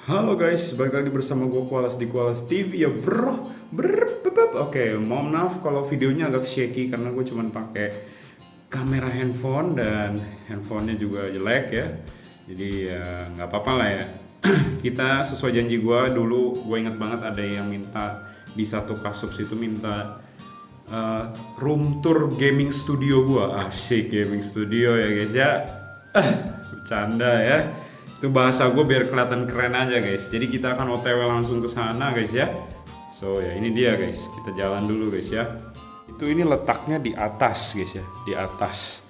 Halo guys, balik lagi bersama gue Kualas di Kualas TV ya bro. Oke, mohon maaf kalau videonya agak shaky karena gue cuman pakai kamera handphone dan handphonenya juga jelek ya. Jadi ya nggak apa-apa lah ya. Kita sesuai janji gue dulu, gue inget banget ada yang minta di satu Kasubs itu minta room tour gaming studio gue. Asik gaming studio ya guys ya. Bercanda ya. Itu bahasa gue biar kelihatan keren aja guys. Jadi kita akan OTW langsung ke sana guys ya. So ya ini dia guys. Kita jalan dulu guys ya. Itu ini letaknya di atas guys ya, di atas.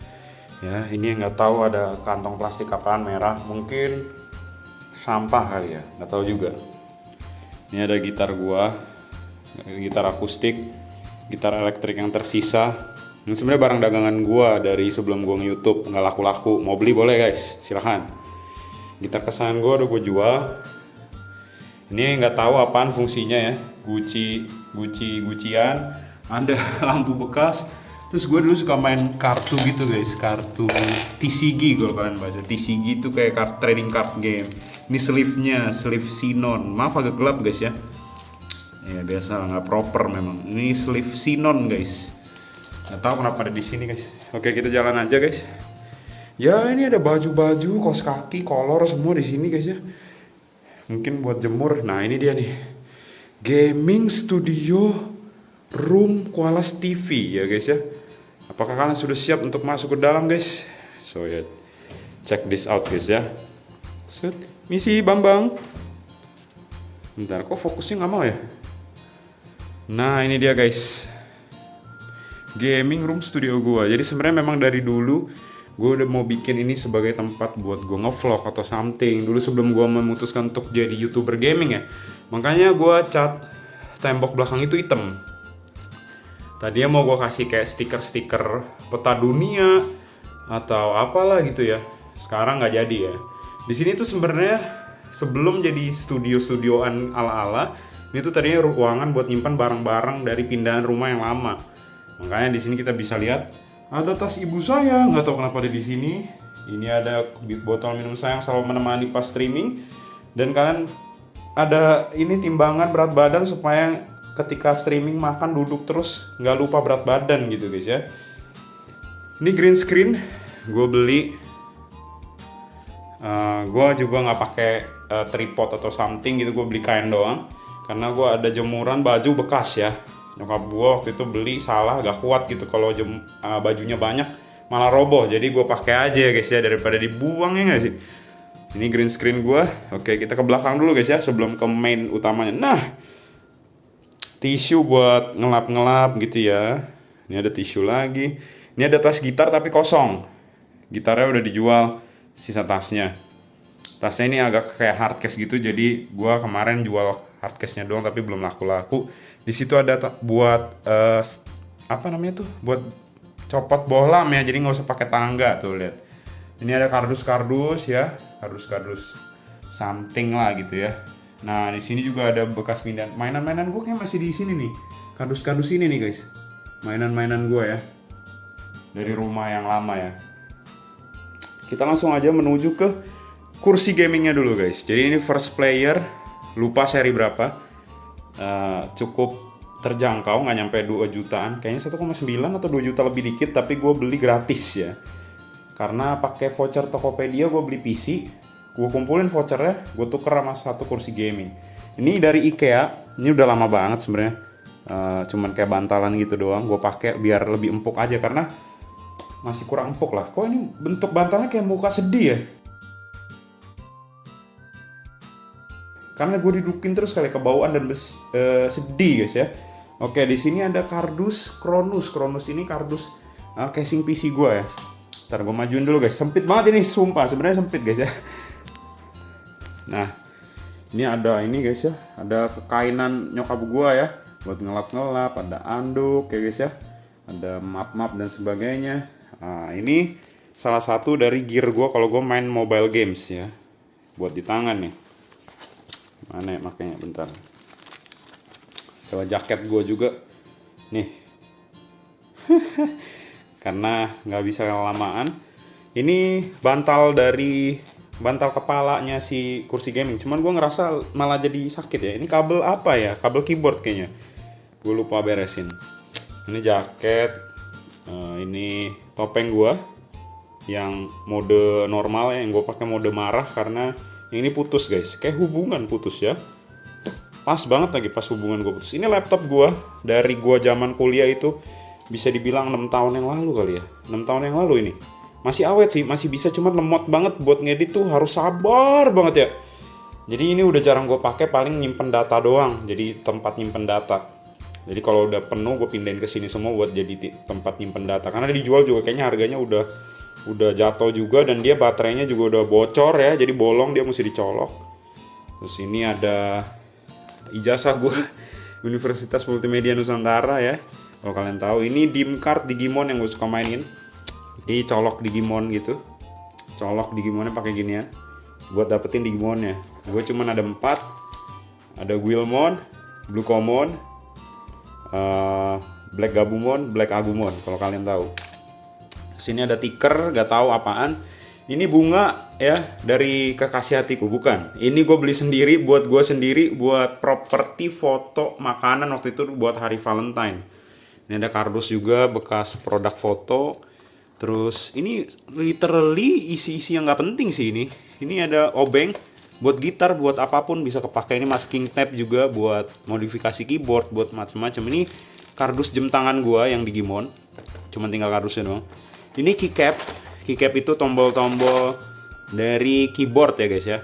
Ya ini nggak tahu ada kantong plastik apaan merah. Mungkin sampah kali ya, nggak tahu juga. Ini ada gitar gua, gitar akustik, gitar elektrik yang tersisa. Ini sebenarnya barang dagangan gua dari sebelum gua nge-YouTube, nggak laku-laku. Mau beli boleh guys, silahkan. Gitar kesayangan gue udah gue jual. Ini nggak tahu apaan fungsinya ya. Gucian. Ada lampu bekas. Terus gue dulu suka main kartu gitu guys. Kartu TCG kalau kalian baca. TCG itu kayak trading card game. Ini sleeve-nya, sleeve Sinon. Maaf agak gelap guys ya. Ya biasa lah, nggak proper memang. Ini sleeve Sinon guys. Nggak tahu kenapa ada di sini guys. Oke kita jalan aja guys. Ya ini ada baju-baju, kaos kaki, kolor semua di sini guys ya. Mungkin buat jemur. Nah ini dia nih, gaming studio room Kualas TV ya guys ya. Apakah kalian sudah siap untuk masuk ke dalam guys? So ya, check this out guys ya. Set, misi Bambang. Bentar, kok fokusnya nggak mau ya? Nah ini dia guys, gaming room studio gua. Jadi sebenarnya memang dari dulu gue udah mau bikin ini sebagai tempat buat gue ngevlog atau something. Dulu sebelum gue memutuskan untuk jadi YouTuber gaming ya, makanya gue cat tembok belakang itu hitam. Tadinya mau gue kasih kayak stiker-stiker peta dunia atau apalah gitu ya. Sekarang nggak jadi ya. Di sini tuh sebenarnya sebelum jadi studio-studioan ala-ala, ini tuh tadinya ruangan buat nyimpan barang-barang dari pindahan rumah yang lama. Makanya di sini kita bisa lihat ada tas ibu saya, nggak tahu kenapa ada di sini. Ini ada botol minum saya yang selalu menemani pas streaming. Dan kalian ada ini timbangan berat badan supaya ketika streaming makan duduk terus nggak lupa berat badan gitu guys ya. Ini green screen, gue beli. Gue juga nggak pakai tripod atau something gitu, gue beli kain doang. Karena gue ada jemuran baju bekas ya. Nyokap gue waktu itu beli salah, gak kuat gitu kalau bajunya banyak malah roboh. Jadi gue pakai aja ya guys ya daripada dibuang ya gak sih. Ini green screen gue. Oke kita ke belakang dulu guys ya sebelum ke main utamanya. Nah tisu buat ngelap-ngelap gitu ya. Ini ada tisu lagi. Ini ada tas gitar tapi kosong. Gitarnya udah dijual, sisa tasnya. Tasnya ini agak kayak hardcase gitu, jadi gue kemarin jual hardcase-nya doang tapi belum laku-laku. Di situ ada buat apa namanya tuh? Buat copot bohlam ya, jadi nggak usah pakai tangga tuh lihat. Ini ada kardus-kardus ya, kardus-kardus something lah gitu ya. Nah di sini juga ada bekas pindahan mainan-mainan gue kayak masih di sini nih. Kardus-kardus ini nih guys, mainan-mainan gue ya dari rumah yang lama ya. Kita langsung aja menuju ke kursi gamingnya dulu guys. Jadi ini first player, lupa seri berapa. Cukup terjangkau, nggak nyampe 2 jutaan. Kayaknya 1,9 atau 2 juta lebih dikit. Tapi gue beli gratis ya. Karena pakai voucher Tokopedia gue beli PC. Gue kumpulin vouchernya, gue tuker sama satu kursi gaming. Ini dari IKEA. Ini udah lama banget sebenarnya. Cuman kayak bantalan gitu doang. Gue pakai biar lebih empuk aja karena masih kurang empuk lah. Kok ini bentuk bantalnya kayak muka sedih ya? Karena gue didukin terus kayak kebawaan dan sedih guys ya. Oke di sini ada kardus Cronus. Cronus ini kardus casing PC gue ya. Ntar gue majuin dulu guys. Sempit banget ini sumpah. Sebenarnya sempit guys ya. Nah ini ada ini guys ya. Ada kekainan nyokap gue ya. Buat ngelap-ngelap. Ada anduk ya guys ya. Ada map-map dan sebagainya. Nah ini salah satu dari gear gue kalau gue main mobile games ya. Buat di tangan nih. Mana ya makanya bentar. Coba jaket gue juga nih. Karena nggak bisa kelamaan. Ini bantal dari bantal kepalanya si kursi gaming. Cuman gue ngerasa malah jadi sakit ya. Ini kabel apa ya? Kabel keyboard kayaknya. Gue lupa beresin. Ini jaket. Ini topeng gue yang mode normal ya, yang gue pakai mode marah karena yang ini putus guys. Kayak hubungan putus ya. Pas banget lagi pas hubungan gue putus. Ini laptop gue dari gue zaman kuliah itu bisa dibilang 6 tahun yang lalu kali ya. 6 tahun yang lalu ini. Masih awet sih, masih bisa, cuman lemot banget buat ngedit tuh harus sabar banget ya. Jadi ini udah jarang gue pakai, paling nyimpen data doang. Jadi tempat nyimpen data. Jadi kalau udah penuh gue pindahin ke sini semua buat jadi tempat nyimpen data. Karena dijual juga kayaknya harganya udah jatuh juga dan dia baterainya juga udah bocor ya. Jadi bolong, dia mesti dicolok. Terus ini ada ijazah gue Universitas Multimedia Nusantara ya. Kalau kalian tahu, ini dim card Digimon yang gue suka mainin. Jadi colok Digimon gitu. Colok Digimonnya pakai gini ya. Buat dapetin Digimonnya. Gue cuman ada 4. Ada Guilmon, Blue Common, Black Gabumon, Black Agumon kalau kalian tahu. Sini ada tiker, gak tahu apaan. Ini bunga ya dari kekasih hatiku, bukan. Ini gue beli sendiri buat gue sendiri, buat properti foto makanan waktu itu buat hari Valentine. Ini ada kardus juga bekas produk foto. Terus ini literally isi-isi yang nggak penting sih ini. Ini ada obeng buat gitar, buat apapun bisa kepakai. Ini masking tape juga buat modifikasi keyboard, buat macam-macam. Ini kardus jam tangan gue yang Digimon. Cuman tinggal kardusnya doang. Ini keycap. Keycap itu tombol-tombol dari keyboard ya guys ya.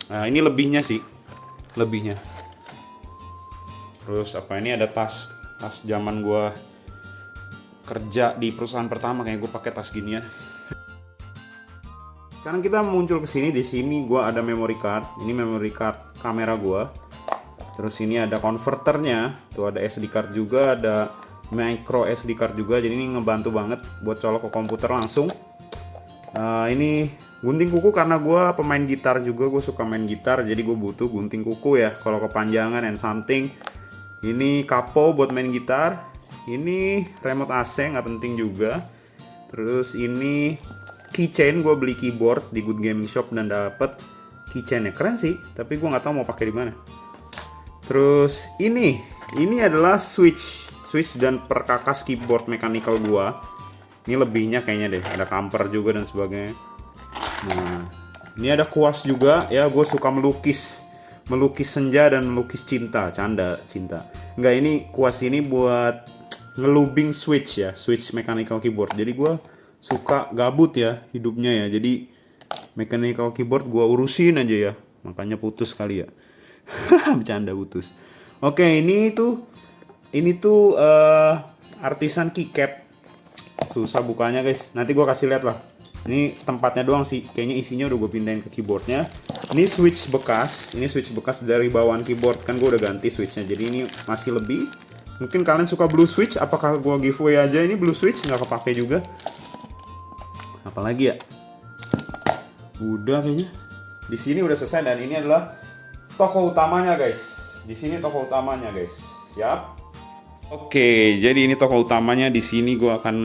Nah ini lebihnya sih, lebihnya. Terus apa ini ada tas zaman gua kerja di perusahaan pertama, kayak gue pakai tas ginian. Sekarang kita muncul ke sini, di sini gua ada memory card. Ini memory card kamera gua. Terus ini ada converternya, tuh ada SD card juga, ada micro SD card juga. Jadi ini ngebantu banget buat colok ke komputer langsung. Ini gunting kuku karena gue pemain gitar juga, gue suka main gitar, jadi gue butuh gunting kuku ya kalau kepanjangan and something. Ini kapo buat main gitar. Ini remote AC nggak penting juga. Terus ini keychain, gue beli keyboard di Good Gaming Shop dan dapet keychainnya, keren sih. Tapi gue nggak tahu mau pakai di mana. Terus ini adalah switch dan perkakas keyboard mechanical gue. Ini lebihnya kayaknya deh, ada kamper juga dan sebagainya. Nah, ini ada kuas juga ya, gue suka melukis senja dan melukis cinta, canda cinta. Enggak, ini kuas ini buat ngelubing switch ya, switch mechanical keyboard. Jadi gue suka gabut ya hidupnya ya, jadi mechanical keyboard gue urusin aja ya, makanya putus kali ya. Bercanda putus. Oke, ini tuh artisan keycap. Susah bukanya guys, nanti gue kasih lihat lah. Ini tempatnya doang sih, kayaknya isinya udah gue pindahin ke keyboardnya. Ini switch bekas, dari bawaan keyboard, kan gue udah ganti switchnya, jadi ini masih lebih. Mungkin kalian suka blue switch, apakah gue giveaway aja ini blue switch, nggak kepake juga. Apalagi ya, udah kayaknya. Di sini udah selesai dan ini adalah toko utamanya guys. Di sini toko utamanya guys, siap? Oke, jadi ini toko utamanya. Di sini gue akan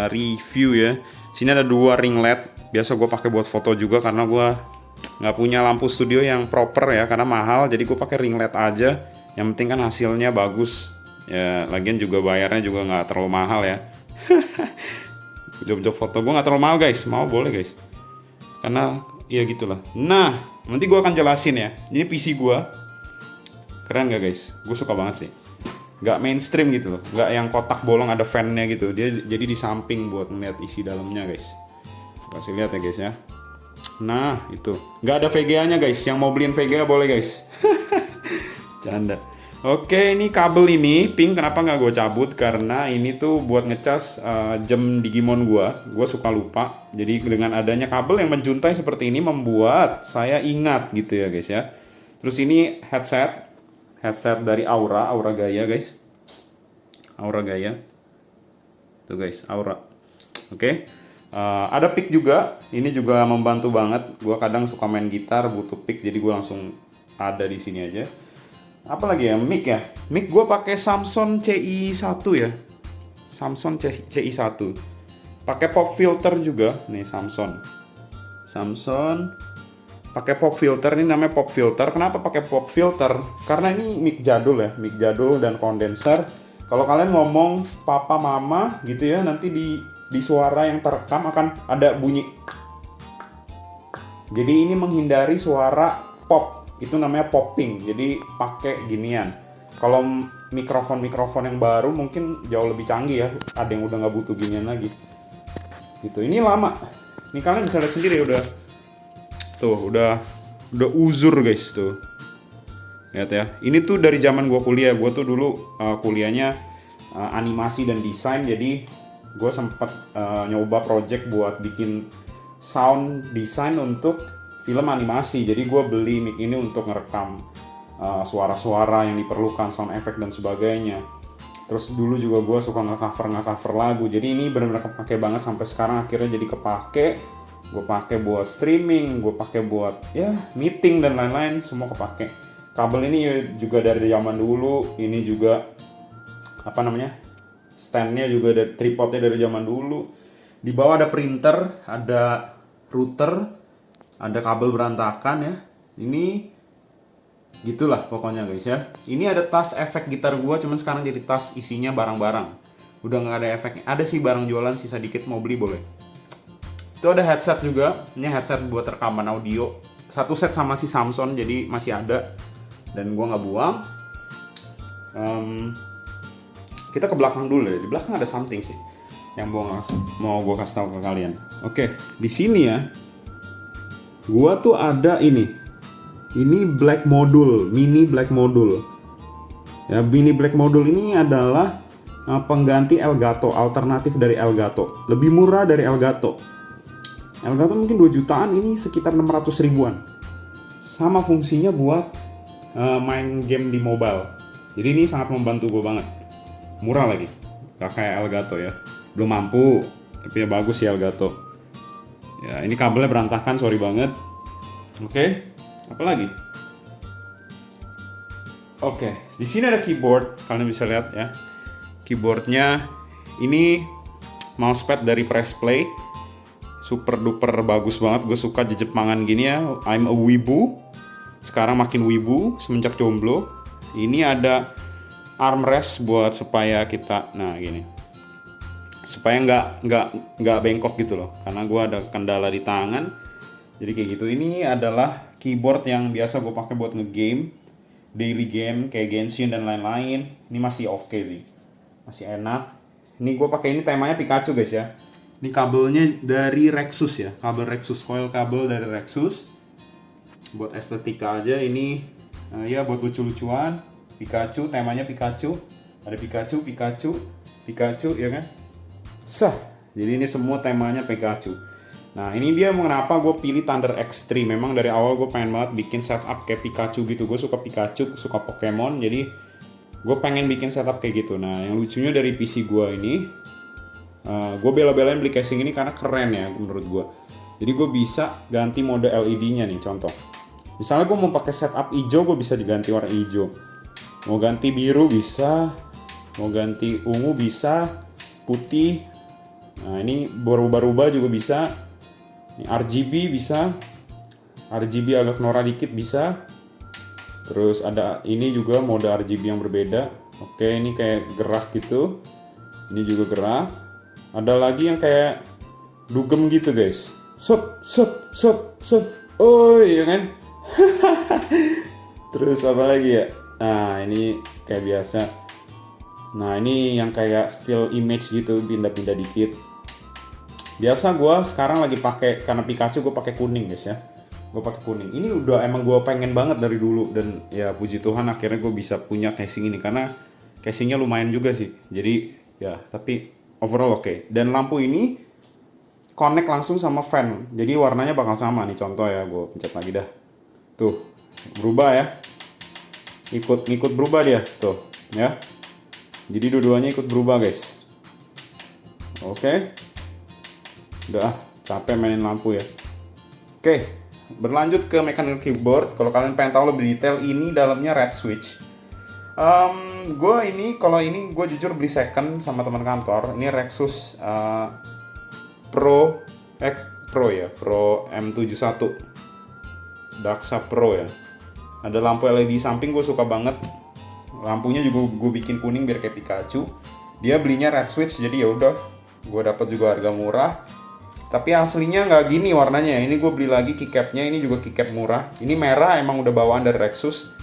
review ya. Sini ada 2 ring LED. Biasa gue pakai buat foto juga karena gue nggak punya lampu studio yang proper ya, karena mahal. Jadi gue pakai ring LED aja. Yang penting kan hasilnya bagus. Ya, lagian juga bayarnya juga nggak terlalu mahal ya. Job-job foto gue nggak terlalu mahal guys. Mau boleh guys. Karena ya gitulah. Nah, nanti gue akan jelasin ya. Ini PC gue. Keren gak guys? Gue suka banget sih. Gak mainstream gitu loh, gak yang kotak bolong ada fan-nya gitu. Dia jadi di samping buat ngeliat isi dalamnya guys. Kasih lihat ya guys ya. Nah itu, gak ada VGA-nya guys. Yang mau beliin VGA boleh guys. Canda. Oke, ini kabel ini pink. Kenapa nggak gue cabut? Karena ini tuh buat ngecas jam Digimon gue suka lupa. Jadi dengan adanya kabel yang menjuntai seperti ini membuat saya ingat gitu ya guys ya. Terus ini headset dari Aura Gaya guys. Aura Gaya. Tuh guys, Aura. Oke. Ada pick juga. Ini juga membantu banget. Gue kadang suka main gitar butuh pick, jadi gue langsung ada di sini aja. Apalagi ya, mic ya. Mic gue pakai Samson CI1 ya. Samson CI1. Pakai pop filter juga nih Samson. pakai pop filter. Ini namanya pop filter. Kenapa pakai pop filter? Karena ini mic jadul ya, mic jadul dan kondenser. Kalau kalian ngomong papa mama gitu ya, nanti di suara yang terekam akan ada bunyi. Jadi ini menghindari suara pop, itu namanya popping. Jadi pakai ginian. Kalau mikrofon yang baru mungkin jauh lebih canggih ya, ada yang udah nggak butuh ginian lagi. Gitu. Ini lama. Ini kalian bisa lihat sendiri udah. Tuh, udah uzur guys tuh. Lihat ya. Ini tuh dari zaman gua kuliah. Gua tuh dulu kuliahnya animasi dan desain, jadi gua sempet nyoba project buat bikin sound design untuk film animasi. Jadi gue beli mic ini untuk ngerekam suara-suara yang diperlukan, sound effect dan sebagainya. Terus dulu juga gue suka nge-cover lagu. Jadi ini benar-benar kepake banget sampai sekarang, akhirnya jadi kepake. Gue pakai buat streaming, gue pakai buat ya meeting dan lain-lain, semua kepake. Kabel ini juga dari zaman dulu. Ini juga apa namanya? Standnya juga ada, tripodnya dari zaman dulu. Di bawah ada printer, ada router, ada kabel berantakan ya. Ini gitulah pokoknya guys ya. Ini ada tas efek gitar gua, cuman sekarang jadi tas isinya barang-barang. Udah nggak ada efeknya. Ada sih barang jualan sisa dikit, mau beli boleh. Itu ada headset juga. Ini headset buat rekaman audio. Satu set sama si Samson, jadi masih ada. Dan gua nggak buang. Kita ke belakang dulu ya. Di belakang ada something sih yang mau gue kasih tahu ke kalian. Oke, di sini ya, gue tuh ada ini black module, mini black module. Ya, mini black module ini adalah pengganti Elgato, alternatif dari Elgato, lebih murah dari Elgato. Elgato mungkin 2 jutaan, ini sekitar 600 ribuan. Sama fungsinya buat main game di mobile. Jadi ini sangat membantu gue banget. Murah lagi, gak kayak Elgato ya. Belum mampu, tapi ya bagus ya Elgato. Ya, ini kabelnya berantakan, sorry banget. Oke, apa lagi? Oke, di sini ada keyboard, kalian bisa lihat ya. Keyboardnya ini mousepad dari Press Play, super duper bagus banget. Gue suka jejepangan gini ya. I'm a wibu. Sekarang makin wibu semenjak jomblo. Ini ada armrest buat supaya kita, nah gini, supaya nggak bengkok gitu loh, karena gue ada kendala di tangan, jadi kayak gitu. Ini adalah keyboard yang biasa gue pakai buat ngegame, daily game kayak Genshin dan lain-lain. Ini masih oke sih, masih enak. Ini gue pakai, ini temanya Pikachu guys ya. Ini kabelnya dari Rexus ya, kabel Rexus, coil kabel dari Rexus, buat estetika aja. Ini ya buat lucu-lucuan. Pikachu, temanya Pikachu, ada Pikachu ya kan. Sah, jadi ini semua temanya Pikachu. Nah, ini dia mengapa gue pilih Thunder X3. Memang dari awal gue pengen banget bikin setup kayak Pikachu gitu. Gue suka Pikachu, suka Pokemon, jadi gue pengen bikin setup kayak gitu. Nah, yang lucunya dari PC gue ini, gue bela-belain beli casing ini karena keren ya menurut gue. Jadi gue bisa ganti mode LED-nya nih, contoh. Misalnya gue mau pakai setup hijau, gue bisa diganti warna hijau. Mau ganti biru bisa, mau ganti ungu bisa, putih. Nah, ini berubah-ubah juga bisa. Ini RGB bisa. RGB agak norak dikit bisa. Terus ada ini juga mode RGB yang berbeda. Oke, ini kayak gerak gitu. Ini juga gerak. Ada lagi yang kayak dugem gitu, guys. Shot. Oh, iya kan? Terus apa lagi ya? Nah, ini kayak biasa. Nah, ini yang kayak still image gitu, pindah-pindah dikit. Biasa gue sekarang lagi pakai, karena Pikachu gue pakai kuning guys ya. Gue pakai kuning. Ini udah emang gue pengen banget dari dulu, dan ya puji Tuhan akhirnya gue bisa punya casing ini, karena casingnya lumayan juga sih. Jadi ya, tapi overall oke. Dan lampu ini connect langsung sama fan. Jadi warnanya bakal sama nih, contoh ya, gue pencet lagi dah. Tuh, berubah ya. Ngikut berubah dia, tuh ya. Jadi dua-duanya ikut berubah guys. Oke. Udah capek mainin lampu ya. Oke, berlanjut ke mechanical keyboard. Kalau kalian pengen tahu lebih detail, ini dalamnya red switch. Kalau ini gue jujur beli second sama teman kantor. Ini Rexus Pro M71. Daxa Pro ya. Ada lampu LED samping, gue suka banget. Lampunya juga gue bikin kuning biar kayak Pikachu. Dia belinya red switch, jadi ya udah, gue dapat juga harga murah. Tapi aslinya nggak gini warnanya. Ini gue beli lagi keycapnya, ini juga keycap murah. Ini merah emang udah bawaan dari Rexus.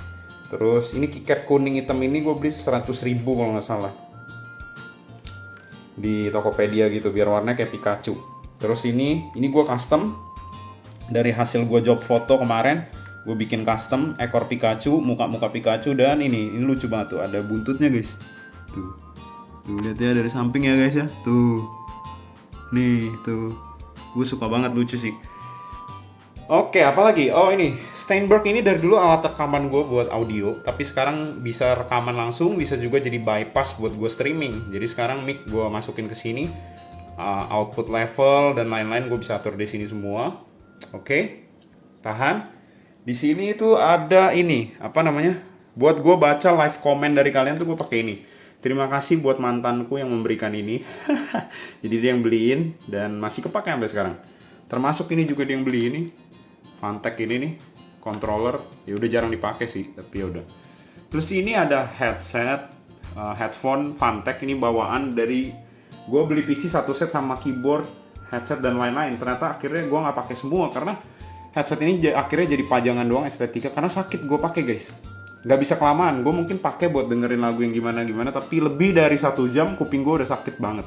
Terus ini keycap kuning hitam ini gue beli 100.000 kalau nggak salah di Tokopedia gitu, biar warnanya kayak Pikachu. Terus ini gue custom dari hasil gue job foto kemarin. Gue bikin custom ekor Pikachu, muka-muka Pikachu, dan ini lucu banget tuh, ada buntutnya guys. Tuh lihat ya dari samping ya guys ya. Tuh. Nih, tuh. Gue suka banget, lucu sih. Oke, apa lagi? Oh, ini Steinberg ini dari dulu alat rekaman gue buat audio, tapi sekarang bisa rekaman langsung, bisa juga jadi bypass buat gue streaming. Jadi sekarang mic gue masukin ke sini, output level dan lain-lain gue bisa atur di sini semua. Oke, tahan. Di sini itu ada ini, apa namanya? Buat gue baca live comment dari kalian tuh gue pakai ini. Terima kasih buat mantanku yang memberikan ini. Jadi dia yang beliin dan masih kepake sampai sekarang. Termasuk ini juga dia yang beli ini. Fantech ini nih, controller. Ya udah jarang dipakai sih, tapi ya udah. Terus ini ada headset, headphone Fantech ini bawaan dari gue beli PC satu set sama keyboard, headset dan lain-lain. Ternyata akhirnya gue nggak pakai semua karena headset ini akhirnya jadi pajangan doang estetika, karena sakit gue pakai guys. Nggak bisa kelamaan, gue mungkin pakai buat dengerin lagu yang gimana-gimana, tapi lebih dari 1 jam kuping gue udah sakit banget.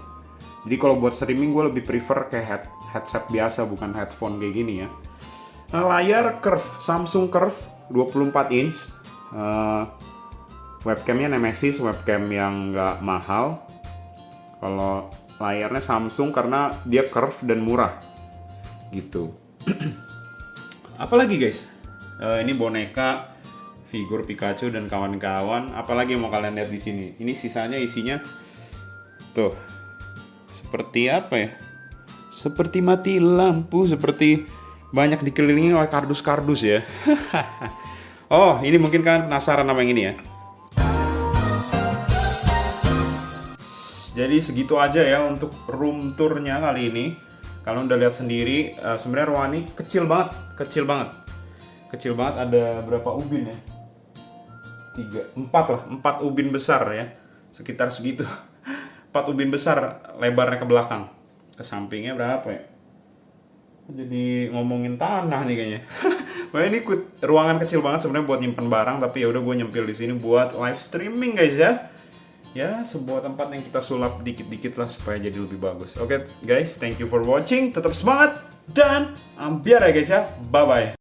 Jadi kalau buat streaming gue lebih prefer kayak headset biasa, bukan headphone kayak gini ya. Nah, layar curve, Samsung Curve 24 inch. Webcamnya Nemesis, webcam yang nggak mahal. Kalau layarnya Samsung karena dia curve dan murah gitu. Apalagi guys, ini boneka figur Pikachu dan kawan-kawan. Apalagi yang mau kalian lihat di sini? Ini sisanya isinya tuh seperti apa ya? Seperti mati lampu, seperti banyak dikelilingi oleh kardus-kardus ya. Oh, ini mungkin kalian penasaran sama yang ini ya. Jadi segitu aja ya untuk room tournya kali ini. Kalian udah lihat sendiri, sebenarnya ruangan ini kecil banget. Kecil banget, ada berapa ubin ya? 4 lah, 4 ubin besar ya. Sekitar segitu. 4 ubin besar lebarnya ke belakang. Ke sampingnya berapa ya? Jadi ngomongin tanah nih kayaknya. Wah, ini ruangan kecil banget sebenarnya buat nyimpen barang, tapi ya udah gue nyempil di sini buat live streaming guys ya. Ya, sebuah tempat yang kita sulap dikit-dikit lah supaya jadi lebih bagus. Oke guys, thank you for watching. Tetap semangat dan ambiar ya guys ya. Bye-bye.